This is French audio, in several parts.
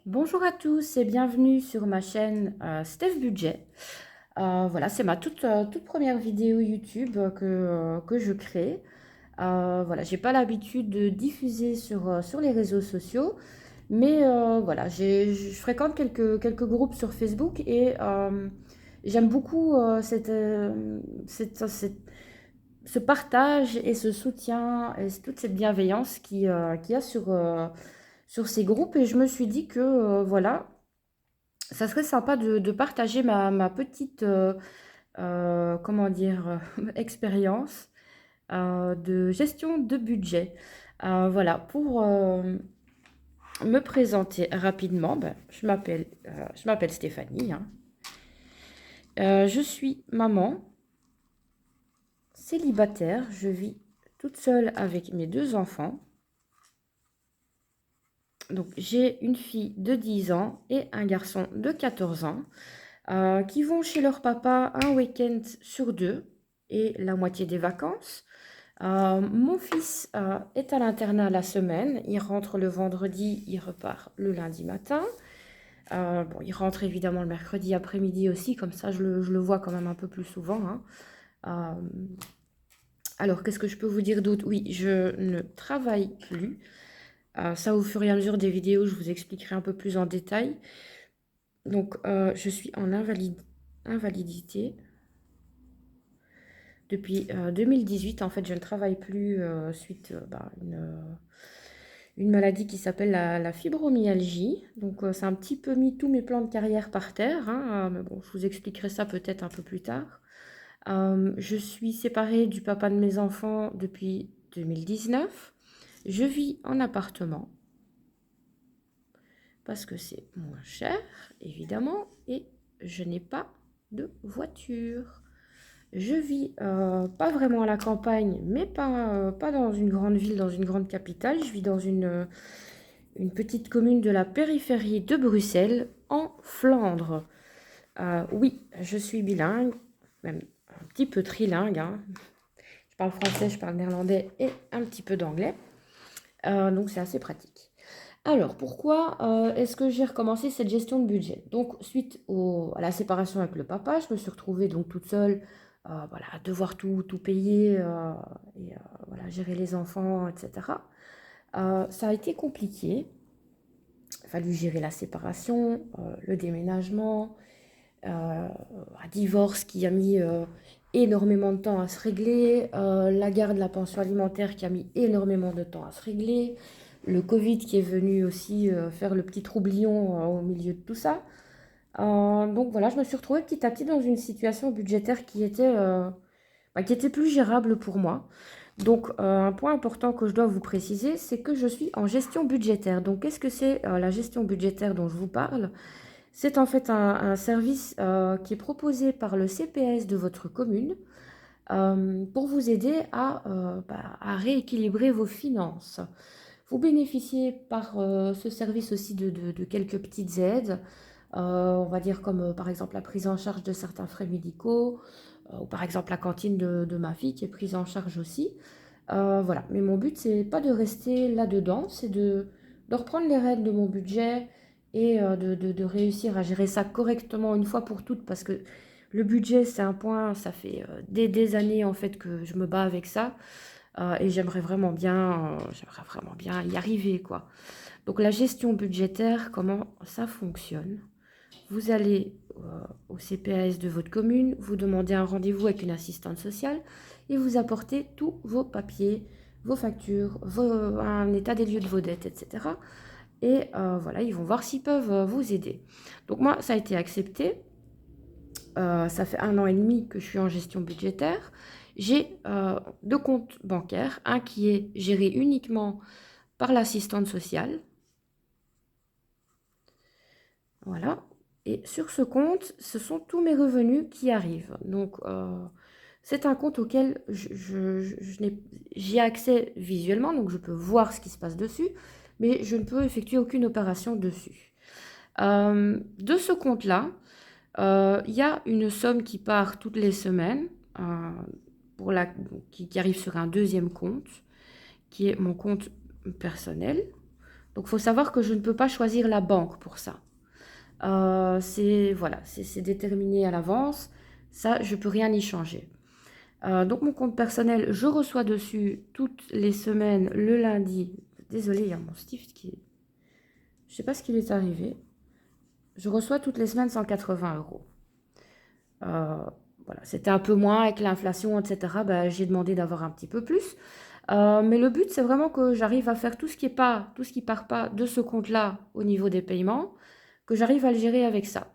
Bonjour à tous et bienvenue sur ma chaîne Steph Budget. Voilà, c'est ma toute première vidéo YouTube que je crée. Voilà, j'ai pas l'habitude de diffuser sur les réseaux sociaux, mais voilà, je fréquente quelques groupes sur Facebook et j'aime beaucoup ce partage et ce soutien et toute cette bienveillance qu'il y a sur ces groupes. Et je me suis dit que voilà, ça serait sympa de partager ma petite, comment dire, expérience de gestion de budget. Voilà, pour me présenter rapidement, ben, je m'appelle Stéphanie, hein. Je suis maman, célibataire, je vis toute seule avec mes deux enfants. Donc j'ai une fille de 10 ans et un garçon de 14 ans. Qui vont chez leur papa un week-end sur deux et la moitié des vacances. Mon fils est à l'internat la semaine. Il rentre le vendredi, il repart le lundi matin. Bon, il rentre évidemment le mercredi après-midi aussi, comme ça je le vois quand même un peu plus souvent, hein. Euh, alors, qu'est-ce que je peux vous dire d'autre? Oui, je ne travaille plus. Ça, au fur et à mesure des vidéos, je vous expliquerai un peu plus en détail. Donc, je suis en invalidité. Depuis 2018, en fait, je ne travaille plus suite à une maladie qui s'appelle la fibromyalgie. Donc, ça a un petit peu mis tous mes plans de carrière par terre, hein, mais bon, je vous expliquerai ça peut-être un peu plus tard. Je suis séparée du papa de mes enfants depuis 2019. Je vis en appartement parce que c'est moins cher, évidemment, et je n'ai pas de voiture. Je vis pas vraiment à la campagne, mais pas dans une grande ville, dans une grande capitale. Je vis dans une petite commune de la périphérie de Bruxelles, en Flandre. Oui, je suis bilingue, même un petit peu trilingue, hein. Je parle français, je parle néerlandais et un petit peu d'anglais. Donc c'est assez pratique. Alors, pourquoi est-ce que j'ai recommencé cette gestion de budget? Donc, suite à la séparation avec le papa, je me suis retrouvée donc toute seule, voilà, à devoir tout payer et voilà, gérer les enfants, etc. Ça a été compliqué. Il a fallu gérer la séparation, le déménagement, un divorce qui a mis énormément de temps à se régler, la garde, la pension alimentaire qui a mis énormément de temps à se régler, le Covid qui est venu aussi faire le petit troublion au milieu de tout ça. Donc voilà, je me suis retrouvée petit à petit dans une situation budgétaire qui était plus gérable pour moi. Donc un point important que je dois vous préciser, c'est que je suis en gestion budgétaire. Donc qu'est-ce que c'est la gestion budgétaire dont je vous parle? C'est en fait un service qui est proposé par le CPS de votre commune pour vous aider à rééquilibrer vos finances. Vous bénéficiez par ce service aussi de quelques petites aides, on va dire comme par exemple la prise en charge de certains frais médicaux, ou par exemple la cantine de ma fille qui est prise en charge aussi. Voilà, mais mon but, c'est pas de rester là-dedans, c'est de reprendre les rênes de mon budget et de réussir à gérer ça correctement une fois pour toutes, parce que le budget, c'est un point, ça fait des années en fait que je me bats avec ça, et j'aimerais vraiment bien y arriver, quoi. Donc la gestion budgétaire, comment ça fonctionne? Vous allez au CPAS de votre commune, vous demandez un rendez-vous avec une assistante sociale et vous apportez tous vos papiers, vos factures, un état des lieux de vos dettes, etc. Et voilà, ils vont voir s'ils peuvent vous aider. Donc moi, ça a été accepté. Ça fait 1 an et demi que je suis en gestion budgétaire. J'ai deux comptes bancaires, un qui est géré uniquement par l'assistante sociale. Voilà. Et sur ce compte, ce sont tous mes revenus qui arrivent. Donc, c'est un compte auquel j'y ai accès visuellement, donc je peux voir ce qui se passe dessus, mais je ne peux effectuer aucune opération dessus. De ce compte-là, il y a une somme qui part toutes les semaines, pour qui arrive sur un deuxième compte, qui est mon compte personnel. Donc, il faut savoir que je ne peux pas choisir la banque pour ça. Voilà, c'est déterminé à l'avance. Ça, je ne peux rien y changer. Donc, mon compte personnel, je reçois dessus toutes les semaines, le lundi. Désolée, il y a mon Steve qui... Je ne sais pas ce qu'il est arrivé. Je reçois toutes les semaines 180 €. Voilà, c'était un peu moins avec l'inflation, etc. Ben, j'ai demandé d'avoir un petit peu plus. Mais le but, c'est vraiment que j'arrive à faire tout ce qui part pas de ce compte-là au niveau des paiements, que j'arrive à le gérer avec ça.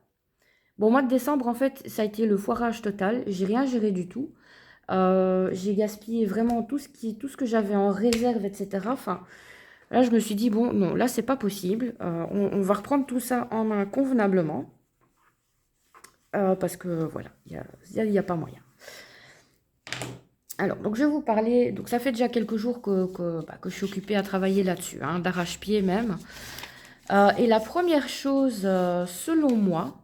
Bon, au mois de décembre, en fait, ça a été le foirage total. J'ai rien géré du tout. J'ai gaspillé vraiment tout ce que j'avais en réserve, etc. Enfin, là, je me suis dit, bon, non, là, c'est pas possible. On va reprendre tout ça en main convenablement. Parce que, voilà, il y a pas moyen. Alors, donc je vais vous parler, donc ça fait déjà quelques jours que je suis occupée à travailler là-dessus, hein, d'arrache-pied même. Et la première chose, selon moi,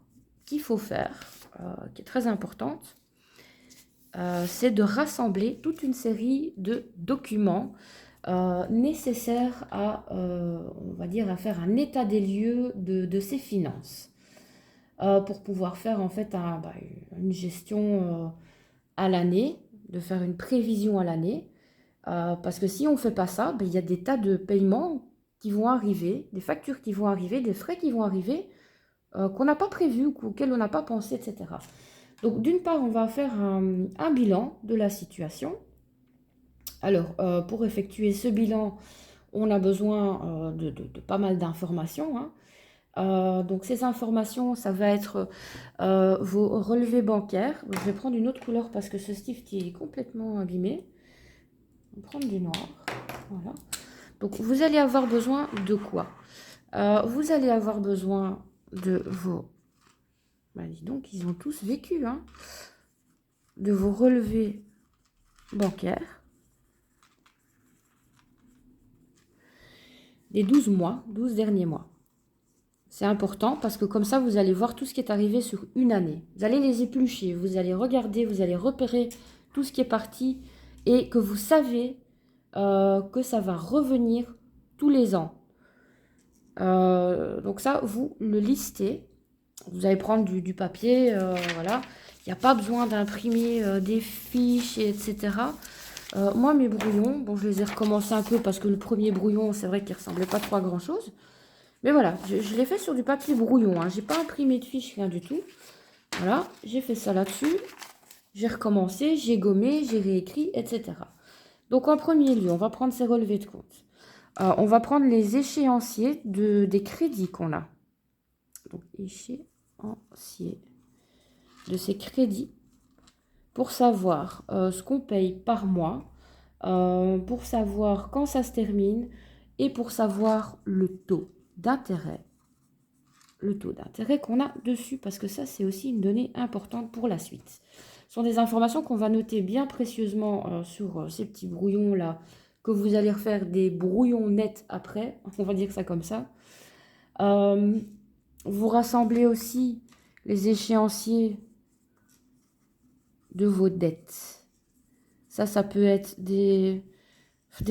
qu'il faut faire, qui est très importante, c'est de rassembler toute une série de documents nécessaires à, on va dire, à faire un état des lieux de ses finances, pour pouvoir faire en fait une gestion à l'année, de faire une prévision à l'année. Parce que si on ne fait pas ça, il y a des tas de paiements qui vont arriver, des factures qui vont arriver, des frais qui vont arriver, qu'on n'a pas prévus ou auxquels on n'a pas pensé, etc. Donc d'une part, on va faire un bilan de la situation. Alors, pour effectuer ce bilan, on a besoin de pas mal d'informations, hein. Donc ces informations, ça va être vos relevés bancaires. Je vais prendre une autre couleur parce que ce stift est complètement abîmé. On va prendre du noir. Voilà. Donc vous allez avoir besoin de quoi? Vous allez avoir besoin de vos... dis donc, ils ont tous vécu, hein. De vos relevés bancaires. Des 12 mois, 12 derniers mois. C'est important parce que comme ça, vous allez voir tout ce qui est arrivé sur une année. Vous allez les éplucher, vous allez regarder, vous allez repérer tout ce qui est parti et que vous savez que ça va revenir tous les ans. Donc ça, vous le listez. Vous allez prendre du papier, voilà. Il n'y a pas besoin d'imprimer des fiches, etc. Moi, mes brouillons, bon, je les ai recommencés un peu parce que le premier brouillon, c'est vrai qu'il ne ressemblait pas trop à grand-chose. Mais voilà, je l'ai fait sur du papier brouillon, hein. J'ai pas imprimé de fiches, rien du tout. Voilà, j'ai fait ça là-dessus. J'ai recommencé, j'ai gommé, j'ai réécrit, etc. Donc, en premier lieu, on va prendre ces relevés de compte. On va prendre les échéanciers des crédits qu'on a. Donc, échéancier de ces crédits pour savoir ce qu'on paye par mois, pour savoir quand ça se termine et pour savoir le taux d'intérêt. Le taux d'intérêt qu'on a dessus, parce que ça, c'est aussi une donnée importante pour la suite. Ce sont des informations qu'on va noter bien précieusement sur ces petits brouillons-là, que vous allez refaire des brouillons nets après, on va dire ça comme ça. Vous rassemblez aussi les échéanciers de vos dettes. Ça peut être des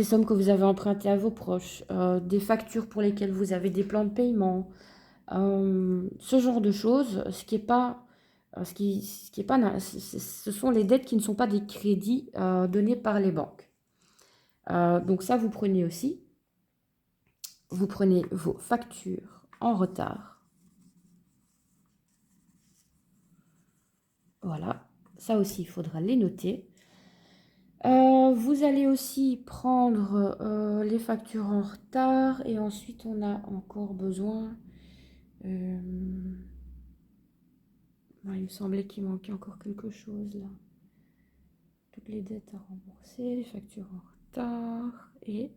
sommes que vous avez empruntées à vos proches, des factures pour lesquelles vous avez des plans de paiement, ce genre de choses. Ce qui est pas, ce sont les dettes qui ne sont pas des crédits donnés par les banques. Donc ça, vous prenez aussi. Vous prenez vos factures en retard. Voilà, ça aussi, il faudra les noter. Vous allez aussi prendre les factures en retard et ensuite on a encore besoin... il me semblait qu'il manquait encore quelque chose là. Toutes les dettes à rembourser, les factures en retard et...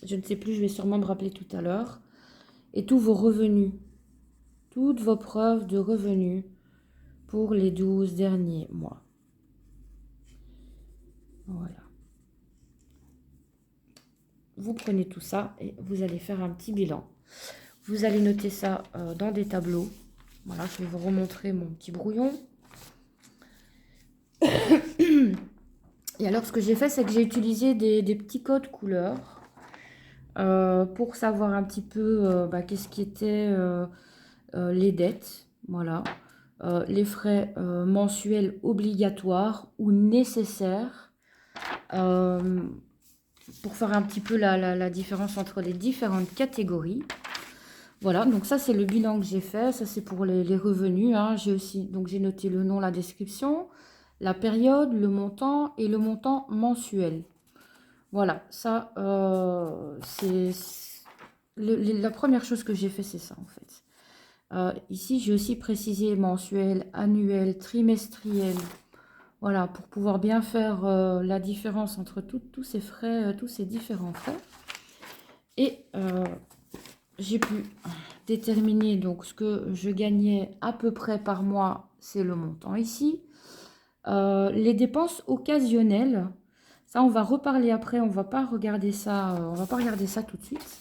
Je ne sais plus, je vais sûrement me rappeler tout à l'heure. Et tous vos revenus. Toutes vos preuves de revenus pour les 12 derniers mois. Voilà. Vous prenez tout ça et vous allez faire un petit bilan. Vous allez noter ça dans des tableaux. Voilà, je vais vous remontrer mon petit brouillon. Et alors, ce que j'ai fait, c'est que j'ai utilisé des petits codes couleurs. pour savoir un petit peu qu'est-ce qui était les dettes, voilà, les frais mensuels obligatoires ou nécessaires, euh, pour faire un petit peu la différence entre les différentes catégories. Voilà, donc ça c'est le bilan que j'ai fait, ça c'est pour les revenus, hein. J'ai aussi, donc j'ai noté le nom, la description, la période, le montant et le montant mensuel. Voilà, ça c'est la première chose que j'ai fait, c'est ça en fait. Ici j'ai aussi précisé mensuel, annuel, trimestriel, voilà, pour pouvoir bien faire la différence entre tous ces frais, tous ces différents frais. Et j'ai pu déterminer donc ce que je gagnais à peu près par mois, c'est le montant ici. Les dépenses occasionnelles, ça on va reparler après, on va pas regarder ça, on va pas regarder ça tout de suite.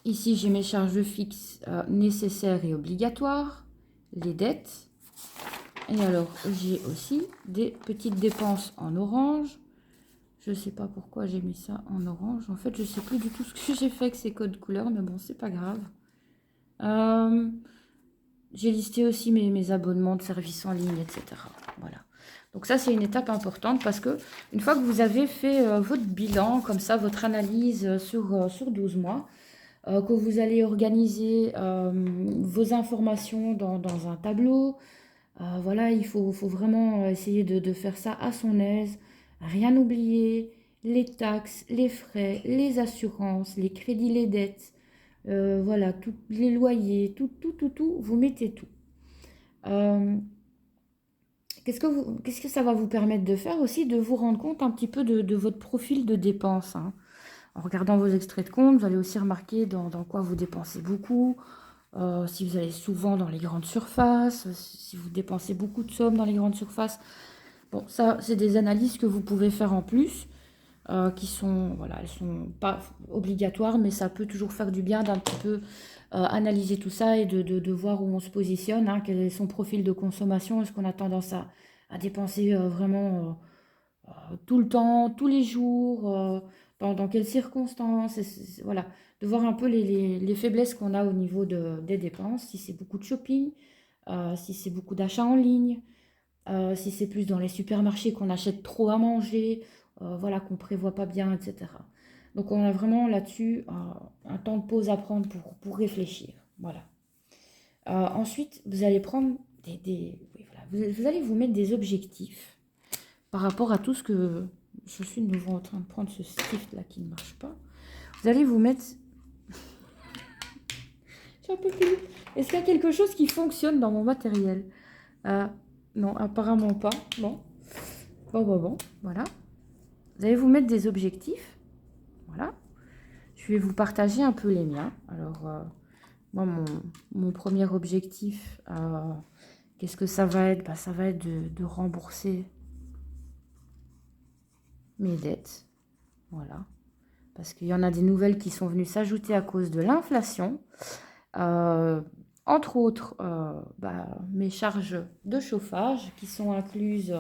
Ici j'ai mes charges fixes nécessaires et obligatoires, les dettes. Et alors j'ai aussi des petites dépenses en orange. Je ne sais pas pourquoi j'ai mis ça en orange. En fait, je ne sais plus du tout ce que j'ai fait avec ces codes couleurs, mais bon, c'est pas grave. J'ai listé aussi mes abonnements de services en ligne, etc. Voilà. Donc ça, c'est une étape importante parce que une fois que vous avez fait votre bilan, comme ça, votre analyse sur 12 mois, que vous allez organiser vos informations dans un tableau, voilà, il faut vraiment essayer de faire ça à son aise, rien oublier, les taxes, les frais, les assurances, les crédits, les dettes, voilà, les loyers, tout, vous mettez tout. Qu'est-ce que ça va vous permettre de faire aussi? De vous rendre compte un petit peu de votre profil de dépenses, hein. En regardant vos extraits de compte, vous allez aussi remarquer dans quoi vous dépensez beaucoup, si vous allez souvent dans les grandes surfaces, si vous dépensez beaucoup de sommes dans les grandes surfaces. Bon, ça, c'est des analyses que vous pouvez faire en plus, qui sont, voilà, elles sont pas obligatoires, mais ça peut toujours faire du bien d'un petit peu analyser tout ça et de voir où on se positionne, hein, quel est son profil de consommation, est-ce qu'on a tendance à dépenser vraiment tout le temps, tous les jours, dans quelles circonstances, voilà, de voir un peu les faiblesses qu'on a au niveau des dépenses, si c'est beaucoup de shopping, si c'est beaucoup d'achats en ligne, si c'est plus dans les supermarchés qu'on achète trop à manger, voilà, qu'on prévoit pas bien, etc. Donc on a vraiment là-dessus un temps de pause à prendre pour réfléchir. Voilà. Ensuite, vous allez prendre oui, voilà, vous allez vous mettre des objectifs par rapport à tout ce que je suis de nouveau en train de prendre ce stift là qui ne marche pas. Vous allez vous mettre. J'ai un peu plus. Est-ce qu'il y a quelque chose qui fonctionne dans mon matériel? Non, apparemment pas. Bon. Bon. Voilà. Vous allez vous mettre des objectifs. Voilà. Je vais vous partager un peu les miens. Alors, moi, mon premier objectif, qu'est-ce que ça va être? Ça va être de rembourser mes dettes. Voilà. Parce qu'il y en a des nouvelles qui sont venues s'ajouter à cause de l'inflation. Entre autres, mes charges de chauffage qui sont incluses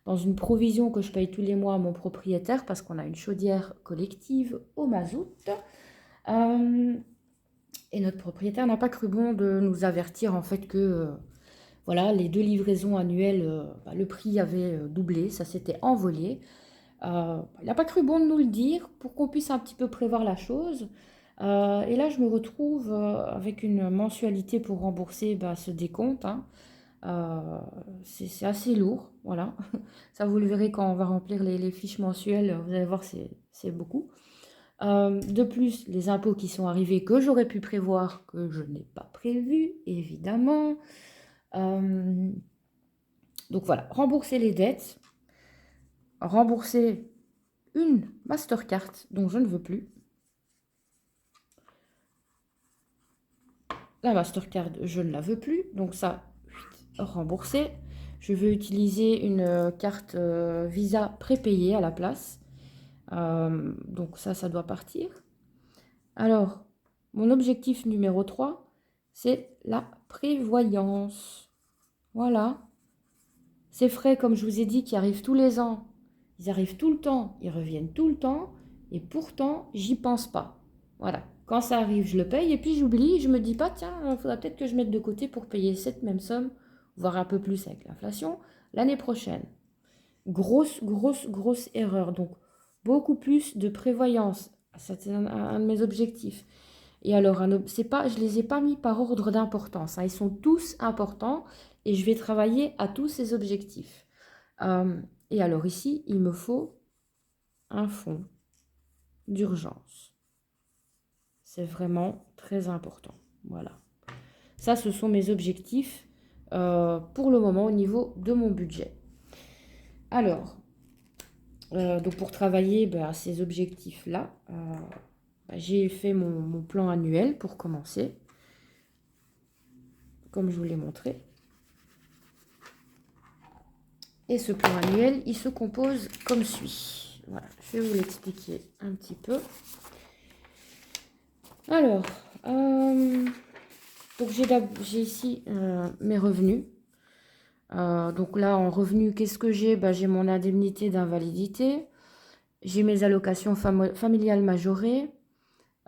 dans une provision que je paye tous les mois à mon propriétaire parce qu'on a une chaudière collective au mazout. Et notre propriétaire n'a pas cru bon de nous avertir en fait que voilà, les 2 livraisons annuelles, le prix avait doublé, ça s'était envolé. Il n'a pas cru bon de nous le dire pour qu'on puisse un petit peu prévoir la chose. Et là, je me retrouve avec une mensualité pour rembourser ce décompte, hein. C'est assez lourd, voilà. Ça, vous le verrez quand on va remplir les fiches mensuelles, vous allez voir, c'est beaucoup. De plus, les impôts qui sont arrivés que j'aurais pu prévoir, que je n'ai pas prévu, évidemment. Donc voilà, rembourser les dettes, rembourser une Mastercard dont je ne veux plus. La Mastercard, je ne la veux plus, donc ça, rembourser. Je veux utiliser une carte Visa prépayée à la place. Donc ça doit partir. Alors, mon objectif numéro 3, c'est la prévoyance. Voilà. Ces frais, comme je vous ai dit, qui arrivent tous les ans, ils arrivent tout le temps, ils reviennent tout le temps. Et pourtant, j'y pense pas. Voilà. Quand ça arrive, je le paye et puis j'oublie. Je me dis pas, tiens, il faudra peut-être que je mette de côté pour payer cette même somme, voire un peu plus avec l'inflation, l'année prochaine. Grosse, grosse, grosse erreur. Donc, beaucoup plus de prévoyance. C'est un de mes objectifs. Et alors, c'est pas, je les ai pas mis par ordre d'importance, hein. Ils sont tous importants et je vais travailler à tous ces objectifs. Et alors ici, il me faut un fonds d'urgence. C'est vraiment très important. Voilà. Ça, ce sont mes objectifs pour le moment au niveau de mon budget. Alors, donc pour travailler à ces objectifs-là, j'ai fait mon plan annuel pour commencer, comme je vous l'ai montré. Et ce plan annuel, il se compose comme suit. Voilà, je vais vous l'expliquer un petit peu. Alors, donc j'ai ici mes revenus. Donc là, en revenus, qu'est-ce que j'ai? J'ai mon indemnité d'invalidité, j'ai mes allocations familiales majorées,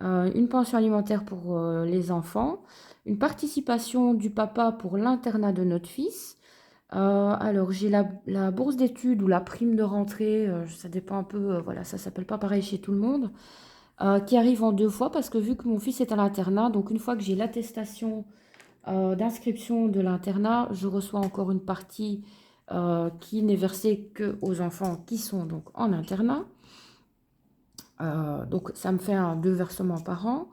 une pension alimentaire pour les enfants, une participation du papa pour l'internat de notre fils. Alors, j'ai la bourse d'études ou la prime de rentrée, ça dépend un peu, voilà, ça s'appelle pas pareil chez tout le monde, qui arrive en 2 fois parce que vu que mon fils est à l'internat, donc une fois que j'ai l'attestation d'inscription de l'internat, je reçois encore une partie qui n'est versée que aux enfants qui sont donc en internat. Donc ça me fait 2 versements par an.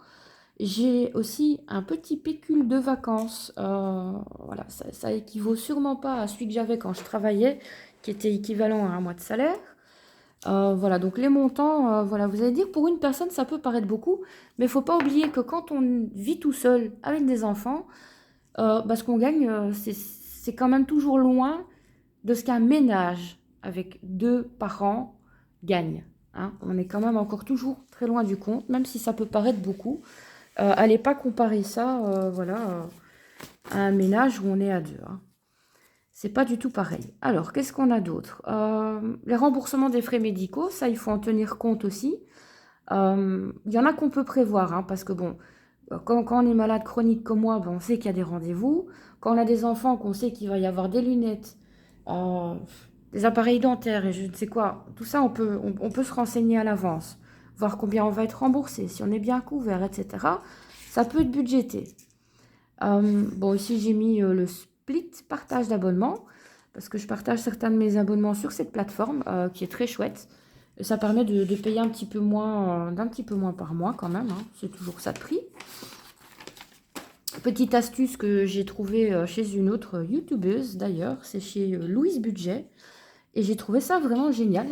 J'ai aussi un petit pécule de vacances. Voilà, ça équivaut sûrement pas à celui que j'avais quand je travaillais, qui était équivalent à un mois de salaire. Voilà, donc les montants, voilà, vous allez dire, pour une personne, ça peut paraître beaucoup, mais il ne faut pas oublier que quand on vit tout seul avec des enfants, ce qu'on gagne, c'est quand même toujours loin de ce qu'un ménage avec 2 parents gagne, hein. On est quand même encore toujours très loin du compte, même si ça peut paraître beaucoup. Allez pas comparer ça, voilà, à un ménage où on est à 2, hein. C'est pas du tout pareil. Alors, qu'est-ce qu'on a d'autre? Les remboursements des frais médicaux, ça, il faut en tenir compte aussi. Il y en a qu'on peut prévoir, hein, parce que bon, quand on est malade chronique comme moi, on sait qu'il y a des rendez-vous. Quand on a des enfants, qu'on sait qu'il va y avoir des lunettes, des appareils dentaires et je ne sais quoi, tout ça, on peut se renseigner à l'avance, voir combien on va être remboursé, si on est bien couvert, etc. Ça peut être budgété. Bon, ici, j'ai mis le split partage d'abonnement, parce que je partage certains de mes abonnements sur cette plateforme, qui est très chouette. Et ça permet de payer un petit peu moins, d'un petit peu moins par mois quand même, hein. C'est toujours ça de prix. Petite astuce que j'ai trouvée chez une autre youtubeuse d'ailleurs, c'est chez Louise Budget. Et j'ai trouvé ça vraiment génial.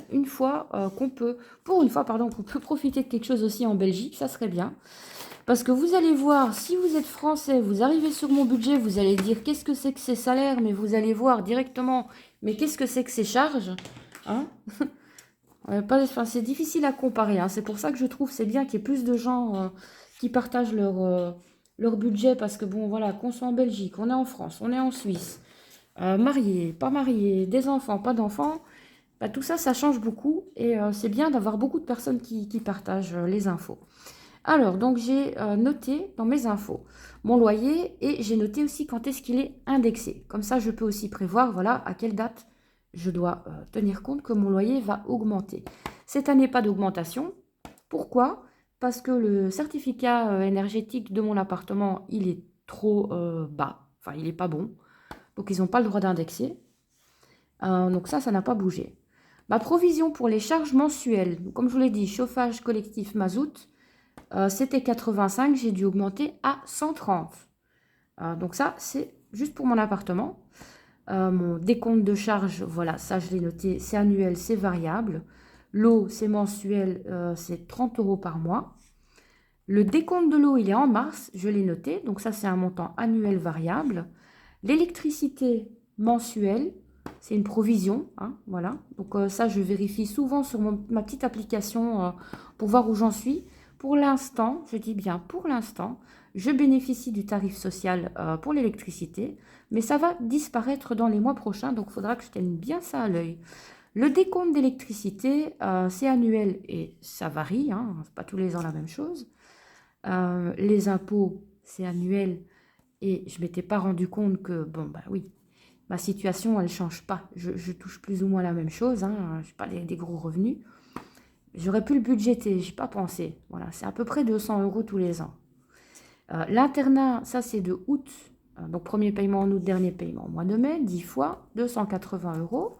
Pour une fois, pardon, qu'on peut profiter de quelque chose aussi en Belgique, ça serait bien. Parce que vous allez voir, si vous êtes français, vous arrivez sur mon budget, vous allez dire qu'est-ce que c'est que ces salaires, mais vous allez voir directement, mais qu'est-ce que c'est que ces charges, hein? C'est difficile à comparer, hein. C'est pour ça que je trouve c'est bien qu'il y ait plus de gens qui partagent leur budget, parce que bon, voilà, qu'on soit en Belgique, on est en France, on est en Suisse, marié, pas marié, des enfants, pas d'enfants, tout ça, ça change beaucoup et c'est bien d'avoir beaucoup de personnes qui partagent les infos. Alors, donc j'ai noté dans mes infos mon loyer et j'ai noté aussi quand est-ce qu'il est indexé. Comme ça, je peux aussi prévoir, voilà, à quelle date je dois tenir compte que mon loyer va augmenter. Cette année, pas d'augmentation. Pourquoi? Parce que le certificat énergétique de mon appartement, il est trop bas. Enfin, il n'est pas bon. Donc, ils n'ont pas le droit d'indexer. Donc ça n'a pas bougé. Ma provision pour les charges mensuelles, comme je vous l'ai dit, chauffage collectif mazout, c'était 85, j'ai dû augmenter à 130. Donc ça, c'est juste pour mon appartement. Mon décompte de charges, voilà, ça je l'ai noté, c'est annuel, c'est variable. L'eau, c'est mensuel, c'est 30 € par mois. Le décompte de l'eau, il est en mars, je l'ai noté, donc ça c'est un montant annuel variable. L'électricité mensuelle, c'est une provision, hein, voilà. Donc ça, je vérifie souvent sur ma petite application pour voir où j'en suis. Pour l'instant, je dis bien pour l'instant, je bénéficie du tarif social pour l'électricité, mais ça va disparaître dans les mois prochains, donc il faudra que je tienne bien ça à l'œil. Le décompte d'électricité, c'est annuel et ça varie, hein, c'est pas tous les ans la même chose. Les impôts, c'est annuel et je m'étais pas rendu compte que, bon, bah oui, ma situation, elle change pas. Je touche plus ou moins la même chose, hein, je n'ai pas des gros revenus. J'aurais pu le budgéter, j'ai pas pensé. Voilà, c'est à peu près 200 € tous les ans. L'internat, ça c'est de août, donc premier paiement en août, dernier paiement au mois de mai, 10 fois, 280 €.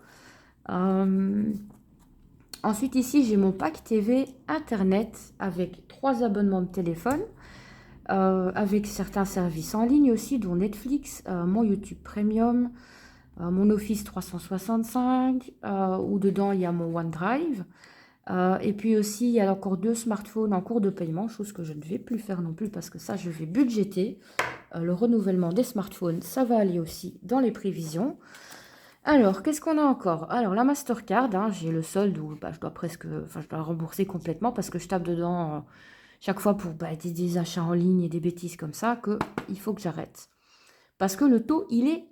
Ensuite ici, j'ai mon pack TV Internet avec 3 abonnements de téléphone, avec certains services en ligne aussi, dont Netflix, mon YouTube Premium, mon Office 365, où dedans il y a mon OneDrive. Et puis aussi, il y a encore 2 smartphones en cours de paiement, chose que je ne vais plus faire non plus parce que ça, je vais budgéter. Le renouvellement des smartphones, ça va aller aussi dans les prévisions. Alors, qu'est-ce qu'on a encore? Alors, la Mastercard, hein, j'ai le solde où bah, je dois rembourser complètement parce que je tape dedans chaque fois pour des achats en ligne et des bêtises comme ça qu'il faut que j'arrête. Parce que le taux, il est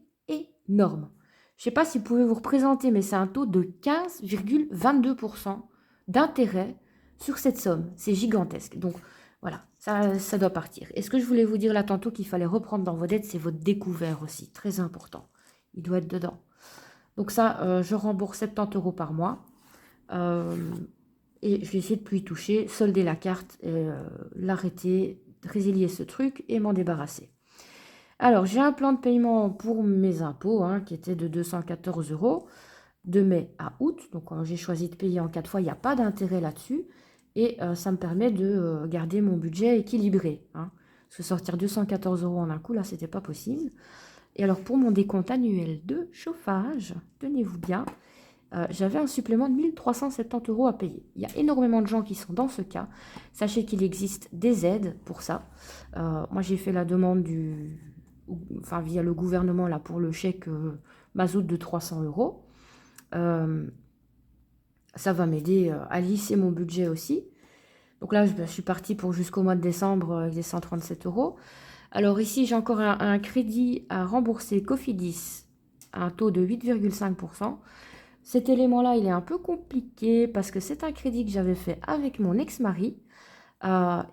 énorme. Je ne sais pas si vous pouvez vous représenter, mais c'est un taux de 15,22% d'intérêt sur cette somme. C'est gigantesque. Donc, voilà, ça doit partir. Et ce que je voulais vous dire là tantôt qu'il fallait reprendre dans vos dettes, c'est votre découvert aussi, très important. Il doit être dedans. Donc ça, je rembourse 70 € par mois. Et je vais essayer de ne plus y toucher, solder la carte, l'arrêter, résilier ce truc et m'en débarrasser. Alors, j'ai un plan de paiement pour mes impôts hein, qui était de 214 € de mai à août. Donc, j'ai choisi de payer en 4 fois, il n'y a pas d'intérêt là-dessus. Et ça me permet de garder mon budget équilibré. Hein. Parce que sortir 214 € en un coup, là, c'était pas possible. Et alors, pour mon décompte annuel de chauffage, tenez-vous bien, j'avais un supplément de 1370 € à payer. Il y a énormément de gens qui sont dans ce cas. Sachez qu'il existe des aides pour ça. Moi, j'ai fait la demande via le gouvernement là, pour le chèque mazout de 300 €. Ça va m'aider à lisser mon budget aussi. Donc là, je suis partie pour jusqu'au mois de décembre avec des 137 €. Alors ici, j'ai encore un crédit à rembourser Cofidis à un taux de 8,5%. Cet élément-là, il est un peu compliqué parce que c'est un crédit que j'avais fait avec mon ex-mari.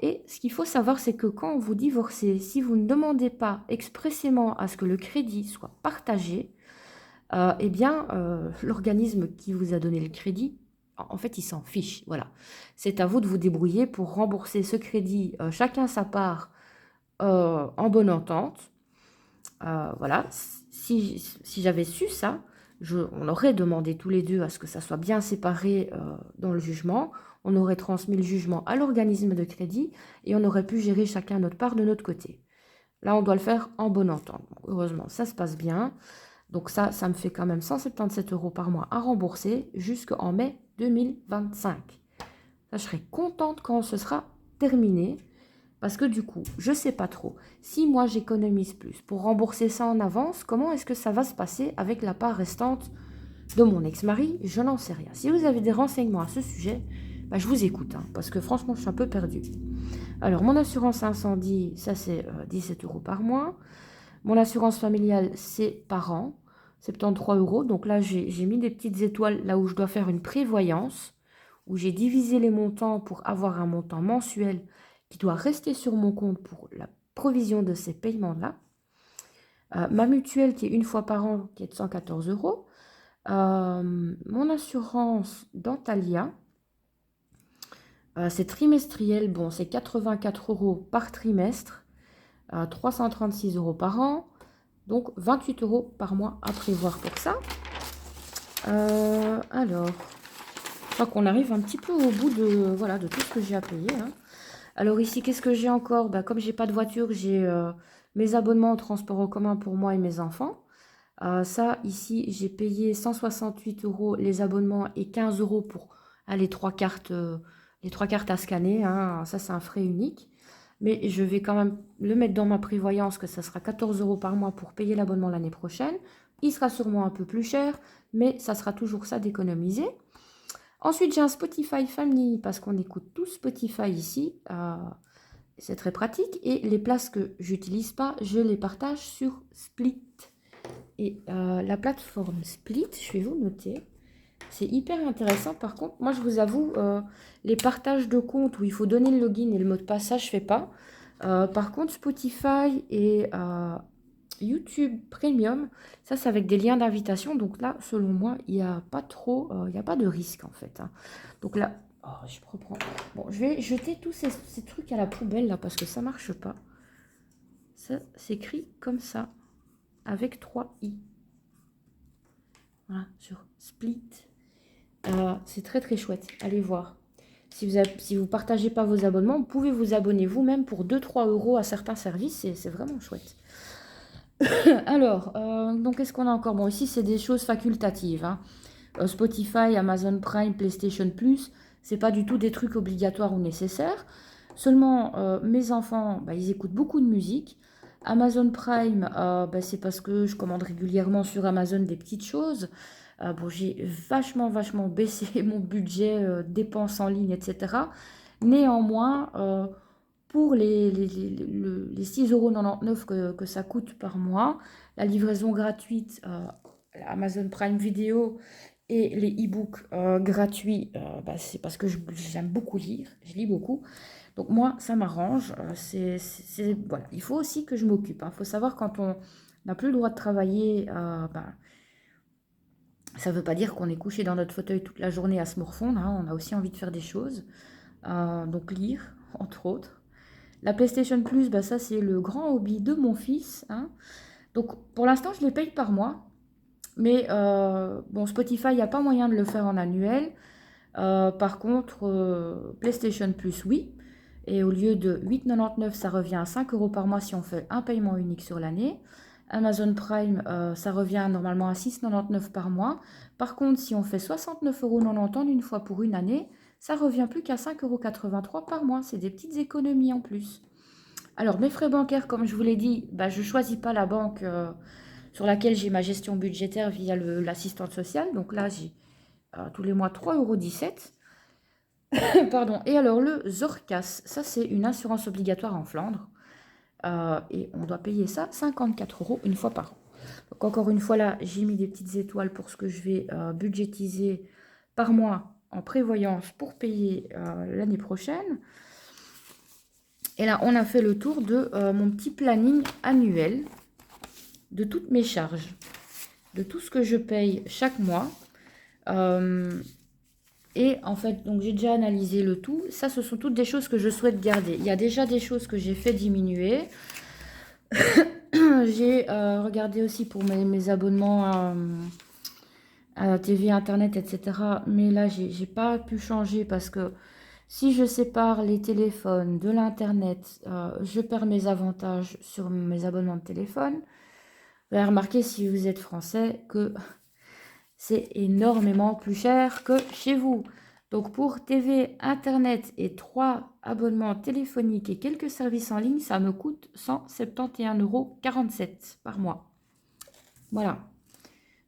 Et ce qu'il faut savoir, c'est que quand vous divorcez, si vous ne demandez pas expressément à ce que le crédit soit partagé, eh bien, l'organisme qui vous a donné le crédit, en fait, il s'en fiche. Voilà. C'est à vous de vous débrouiller pour rembourser ce crédit, chacun sa part, en bonne entente. Voilà, si j'avais su ça, on aurait demandé tous les deux à ce que ça soit bien séparé dans le jugement. On aurait transmis le jugement à l'organisme de crédit et on aurait pu gérer chacun notre part de notre côté. Là, on doit le faire en bonne entente. Donc, heureusement, ça se passe bien. Donc ça me fait quand même 177 € par mois à rembourser jusqu'en mai 2025. Ça, je serai contente quand ce sera terminé. Parce que du coup, je ne sais pas trop. Si moi j'économise plus pour rembourser ça en avance, comment est-ce que ça va se passer avec la part restante de mon ex-mari? Je n'en sais rien. Si vous avez des renseignements à ce sujet, je vous écoute. Hein, parce que franchement, je suis un peu perdue. Alors, mon assurance incendie, ça c'est 17 € par mois. Mon assurance familiale, c'est par an, 73 €. Donc là, j'ai mis des petites étoiles là où je dois faire une prévoyance, où j'ai divisé les montants pour avoir un montant mensuel qui doit rester sur mon compte pour la provision de ces paiements-là. Ma mutuelle qui est une fois par an, qui est de 114 €. Mon assurance Dentalia, c'est trimestriel, bon, c'est 84 € par trimestre, 336 € par an, donc 28 € par mois à prévoir pour ça. Alors, je crois qu'on arrive un petit peu au bout de tout ce que j'ai à payer. Hein. Alors ici, qu'est-ce que j'ai encore? Comme j'ai pas de voiture, j'ai mes abonnements au transport en commun pour moi et mes enfants. Ça, ici, j'ai payé 168 € les abonnements et 15 € pour les 3 cartes à scanner. Hein. Ça, c'est un frais unique. Mais je vais quand même le mettre dans ma prévoyance que ça sera 14 € par mois pour payer l'abonnement l'année prochaine. Il sera sûrement un peu plus cher, mais ça sera toujours ça d'économiser. Ensuite, j'ai un Spotify Family parce qu'on écoute tout Spotify ici. C'est très pratique. Et les places que j'utilise pas, je les partage sur Split. Et la plateforme Split, je vais vous noter. C'est hyper intéressant. Par contre, moi, je vous avoue, les partages de comptes où il faut donner le login et le mot de passe, ça, je fais pas. Par contre, Spotify et YouTube Premium, ça, c'est avec des liens d'invitation. Donc là, selon moi, il n'y a pas trop, il n'y a pas de risque, en fait, hein. Donc là, oh, je reprends. Bon, je vais jeter tous ces trucs à la poubelle, là, parce que ça marche pas. Ça s'écrit comme ça, avec 3 i. Voilà, sur Split. C'est très très chouette. Allez voir. Si vous partagez pas vos abonnements, vous pouvez vous abonner vous-même pour 2-3 euros à certains services. C'est vraiment chouette. Alors, donc qu'est-ce qu'on a encore? Bon, ici, c'est des choses facultatives, hein. Spotify, Amazon Prime, PlayStation Plus, c'est pas du tout des trucs obligatoires ou nécessaires. Seulement, mes enfants, bah, ils écoutent beaucoup de musique. Amazon Prime, bah, c'est parce que je commande régulièrement sur Amazon des petites choses. Bon, j'ai vachement baissé mon budget dépenses en ligne, etc. Néanmoins, pour les 6,99 € que ça coûte par mois, la livraison gratuite, Amazon Prime Video et les e-books gratuits, bah, c'est parce que j'aime beaucoup lire, je lis beaucoup. Donc moi, ça m'arrange. Voilà. Il faut aussi que je m'occupe, hein. Il faut savoir quand on n'a plus le droit de travailler, bah, ça ne veut pas dire qu'on est couché dans notre fauteuil toute la journée à se morfondre, hein. On a aussi envie de faire des choses. Donc lire, entre autres. La PlayStation Plus, bah, ça c'est le grand hobby de mon fils, hein. Donc pour l'instant, je les paye par mois. Mais bon, Spotify, il n'y a pas moyen de le faire en annuel. Par contre, PlayStation Plus, oui. Et au lieu de 8,99 €, ça revient à 5 € par mois si on fait un paiement unique sur l'année. Amazon Prime, ça revient normalement à 6,99 € par mois. Par contre, si on fait 69,90 € une fois pour une année, ça revient plus qu'à 5,83 € par mois. C'est des petites économies en plus. Alors, mes frais bancaires, comme je vous l'ai dit, bah, je ne choisis pas la banque sur laquelle j'ai ma gestion budgétaire via l'assistante sociale. Donc là, j'ai tous les mois 3,17 €. Pardon. Et alors, le Zorcas, ça, c'est une assurance obligatoire en Flandre. Et on doit payer ça 54 € une fois par an. Donc, encore une fois, là, j'ai mis des petites étoiles pour ce que je vais budgétiser par mois en prévoyance pour payer l'année prochaine. Et là, on a fait le tour de mon petit planning annuel de toutes mes charges, de tout ce que je paye chaque mois. Et en fait, donc j'ai déjà analysé le tout. Ça, ce sont toutes des choses que je souhaite garder. Il y a déjà des choses que j'ai fait diminuer. J'ai regardé aussi pour mes abonnements à la TV, Internet, etc. Mais là, j'ai pas pu changer parce que si je sépare les téléphones de l'Internet, je perds mes avantages sur mes abonnements de téléphone. Vous avez remarqué, si vous êtes français, que c'est énormément plus cher que chez vous. Donc pour TV, Internet et 3 abonnements téléphoniques et quelques services en ligne, ça me coûte 171,47 € par mois. Voilà.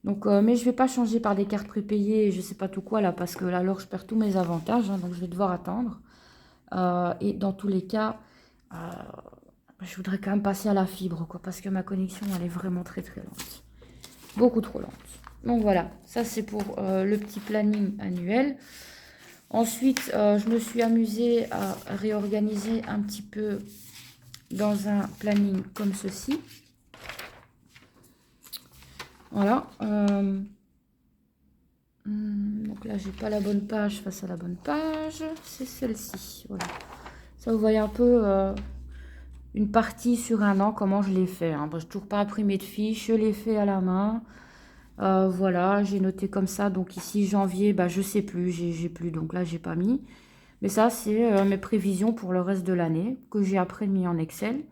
Donc, mais je ne vais pas changer par des cartes prépayées, je ne sais pas tout quoi là, parce que là, alors je perds tous mes avantages, hein, donc je vais devoir attendre. Et dans tous les cas, je voudrais quand même passer à la fibre, quoi, parce que ma connexion, elle est vraiment très très lente. Beaucoup trop lente. Donc voilà, ça c'est pour le petit planning annuel. Ensuite, je me suis amusée à réorganiser un petit peu dans un planning comme ceci. Voilà. Donc là, j'ai pas la bonne page face à la bonne page. C'est celle-ci. Voilà. Ça, vous voyez un peu une partie sur un an, comment je l'ai fait, hein. Bon, je n'ai toujours pas imprimé de fiche, je l'ai fait à la main. Voilà, j'ai noté comme ça. Donc ici, janvier, bah, je sais plus, j'ai plus. Donc là, j'ai pas mis. Mais ça, c'est mes prévisions pour le reste de l'année, que j'ai après mis en Excel.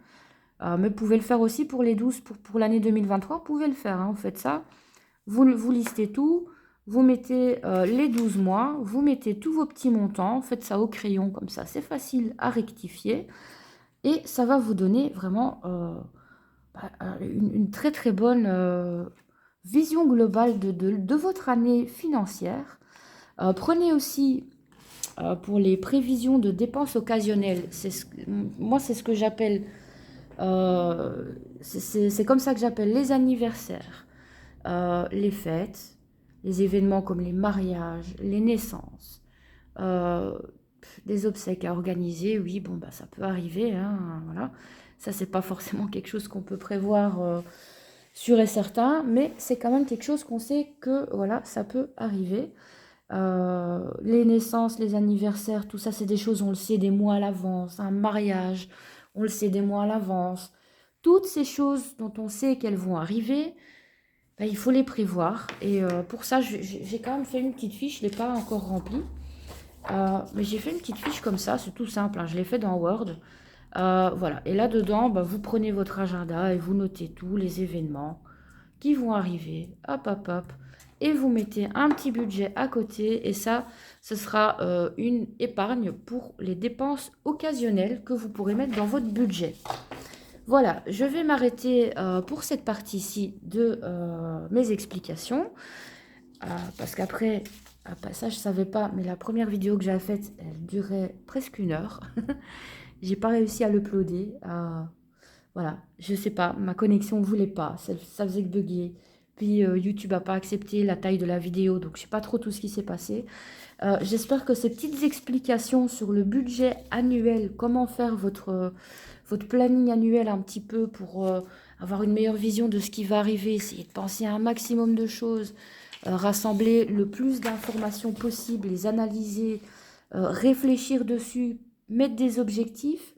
Mais vous pouvez le faire aussi pour les 12, pour l'année 2023, vous pouvez le faire, hein. Vous faites ça, vous listez tout, vous mettez les 12 mois, vous mettez tous vos petits montants, faites ça au crayon, comme ça, c'est facile à rectifier. Et ça va vous donner vraiment une très très bonne vision globale de votre année financière. Prenez aussi pour les prévisions de dépenses occasionnelles. Moi, c'est ce que j'appelle, c'est comme ça que j'appelle les anniversaires, les fêtes, les événements comme les mariages, les naissances, des obsèques à organiser, oui, bon, bah, ça peut arriver, hein, voilà. Ça, c'est pas forcément quelque chose qu'on peut prévoir sûr et certain, mais c'est quand même quelque chose qu'on sait que, voilà, ça peut arriver. Les naissances, les anniversaires, tout ça, c'est des choses, on le sait des mois à l'avance. Un mariage, on le sait des mois à l'avance. Toutes ces choses dont on sait qu'elles vont arriver, ben, il faut les prévoir. Et pour ça, j'ai quand même fait une petite fiche, je ne l'ai pas encore remplie. Mais j'ai fait une petite fiche comme ça, c'est tout simple, hein, je l'ai fait dans Word. Voilà, et là-dedans, ben, vous prenez votre agenda et vous notez tous les événements qui vont arriver, hop, hop, hop, et vous mettez un petit budget à côté, et ça, ce sera une épargne pour les dépenses occasionnelles que vous pourrez mettre dans votre budget. Voilà, je vais m'arrêter pour cette partie-ci de mes explications, parce qu'après, ça je ne savais pas, mais la première vidéo que j'avais faite, elle durait presque 1 heure. J'ai pas réussi à l'uploader. Voilà, je sais pas, ma connexion ne voulait pas, ça faisait que bugger. Puis YouTube n'a pas accepté la taille de la vidéo, donc je sais pas trop tout ce qui s'est passé. J'espère que ces petites explications sur le budget annuel, comment faire votre planning annuel un petit peu pour avoir une meilleure vision de ce qui va arriver, essayer de penser à un maximum de choses, rassembler le plus d'informations possible, les analyser, réfléchir dessus, mettre des objectifs,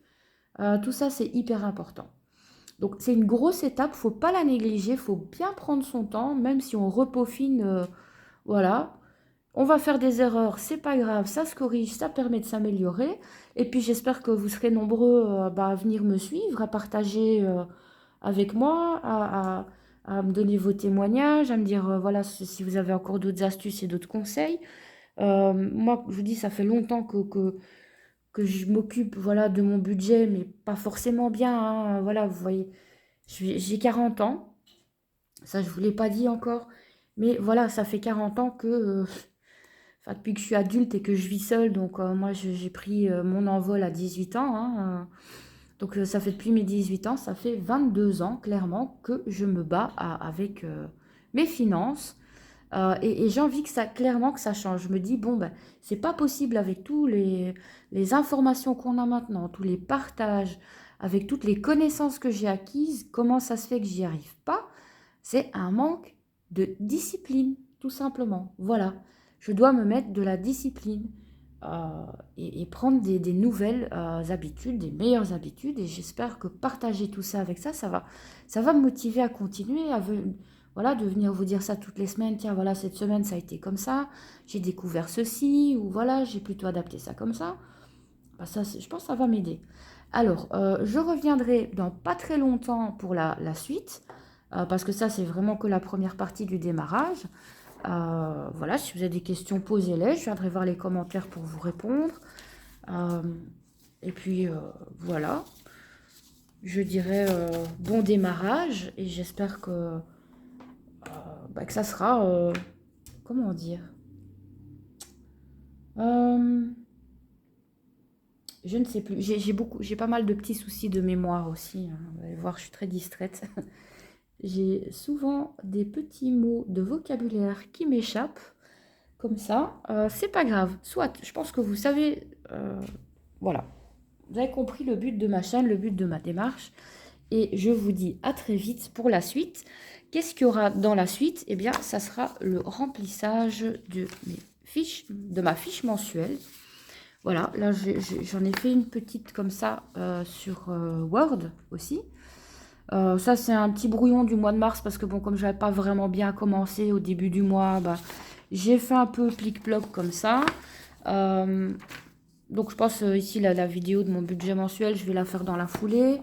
tout ça c'est hyper important. Donc c'est une grosse étape, faut pas la négliger, faut bien prendre son temps, même si on repeaufine, voilà. On va faire des erreurs, c'est pas grave, ça se corrige, ça permet de s'améliorer. Et puis j'espère que vous serez nombreux à venir me suivre, à partager avec moi, à me donner vos témoignages, à me dire voilà si vous avez encore d'autres astuces et d'autres conseils. Moi, je vous dis, ça fait longtemps que je m'occupe voilà, de mon budget, mais pas forcément bien, hein. Voilà, vous voyez, j'ai 40 ans, ça je ne vous l'ai pas dit encore, mais voilà, ça fait 40 ans que, enfin, depuis que je suis adulte et que je vis seule, donc moi j'ai pris mon envol à 18 ans, hein, donc ça fait depuis mes 18 ans, ça fait 22 ans clairement que je me bats avec mes finances. Et j'ai envie que ça, clairement, que ça change. Je me dis, bon, ben, c'est pas possible avec tous les informations qu'on a maintenant, tous les partages, avec toutes les connaissances que j'ai acquises, comment ça se fait que j'y arrive pas? C'est un manque de discipline, tout simplement. Voilà, je dois me mettre de la discipline et prendre des nouvelles habitudes, des meilleures habitudes. Et j'espère que partager tout ça avec ça va me motiver à continuer, voilà, de venir vous dire ça toutes les semaines. Tiens, voilà, cette semaine, ça a été comme ça. J'ai découvert ceci, ou voilà, j'ai plutôt adapté ça comme ça. Bah, ça, je pense que ça va m'aider. Alors, je reviendrai dans pas très longtemps pour la suite, parce que ça, c'est vraiment que la première partie du démarrage. Voilà, si vous avez des questions, posez-les. Je viendrai voir les commentaires pour vous répondre. Et puis, voilà. Je dirais bon démarrage, et j'espère que ça sera, comment dire, je ne sais plus, j'ai pas mal de petits soucis de mémoire aussi, hein. Vous allez voir, je suis très distraite. J'ai souvent des petits mots de vocabulaire qui m'échappent, comme ça. C'est pas grave, soit, je pense que vous savez, voilà, vous avez compris le but de ma chaîne, le but de ma démarche. Et je vous dis à très vite pour la suite. Qu'est-ce qu'il y aura dans la suite? Eh bien, ça sera le remplissage de ma fiche mensuelle. Voilà, là, j'en ai fait une petite comme ça sur Word aussi. Ça, c'est un petit brouillon du mois de mars parce que, bon, comme je n'avais pas vraiment bien commencé au début du mois, bah, j'ai fait un peu plic-ploc comme ça. Donc, je pense ici, la vidéo de mon budget mensuel, je vais la faire dans la foulée.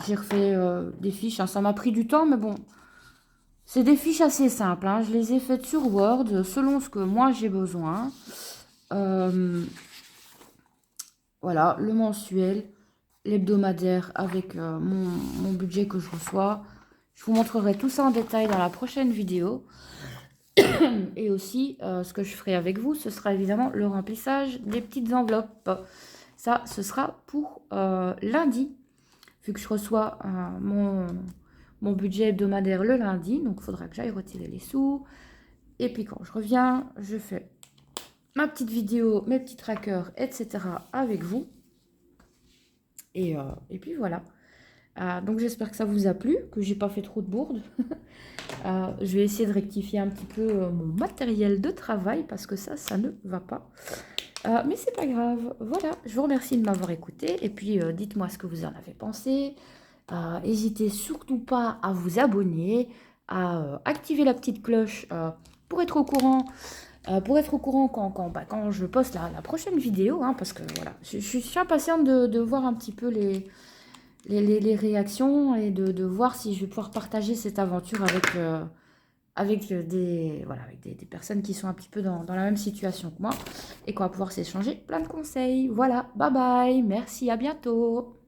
J'ai refait des fiches, hein. Ça m'a pris du temps, mais bon, c'est des fiches assez simples, hein. Je les ai faites sur Word selon ce que moi j'ai besoin. Voilà, le mensuel, l'hebdomadaire avec mon budget que je reçois. Je vous montrerai tout ça en détail dans la prochaine vidéo. Et aussi, ce que je ferai avec vous, ce sera évidemment le remplissage des petites enveloppes. Ça, ce sera pour lundi, vu que je reçois mon mon budget hebdomadaire le lundi, donc il faudra que j'aille retirer les sous. Et puis quand je reviens, je fais ma petite vidéo, mes petits trackers, etc. avec vous. Et puis voilà. Donc j'espère que ça vous a plu, que j'ai pas fait trop de bourde. Je vais essayer de rectifier un petit peu mon matériel de travail parce que ça ne va pas. Mais c'est pas grave. Voilà, je vous remercie de m'avoir écouté et puis dites-moi ce que vous en avez pensé. N'hésitez surtout pas à vous abonner, à activer la petite cloche pour être au courant. Quand je poste la prochaine vidéo, hein, parce que voilà, je suis impatiente de voir un petit peu les réactions et de voir si je vais pouvoir partager cette aventure avec des personnes qui sont un petit peu dans la même situation que moi et qu'on va pouvoir s'échanger plein de conseils. Voilà, bye bye, merci, à bientôt.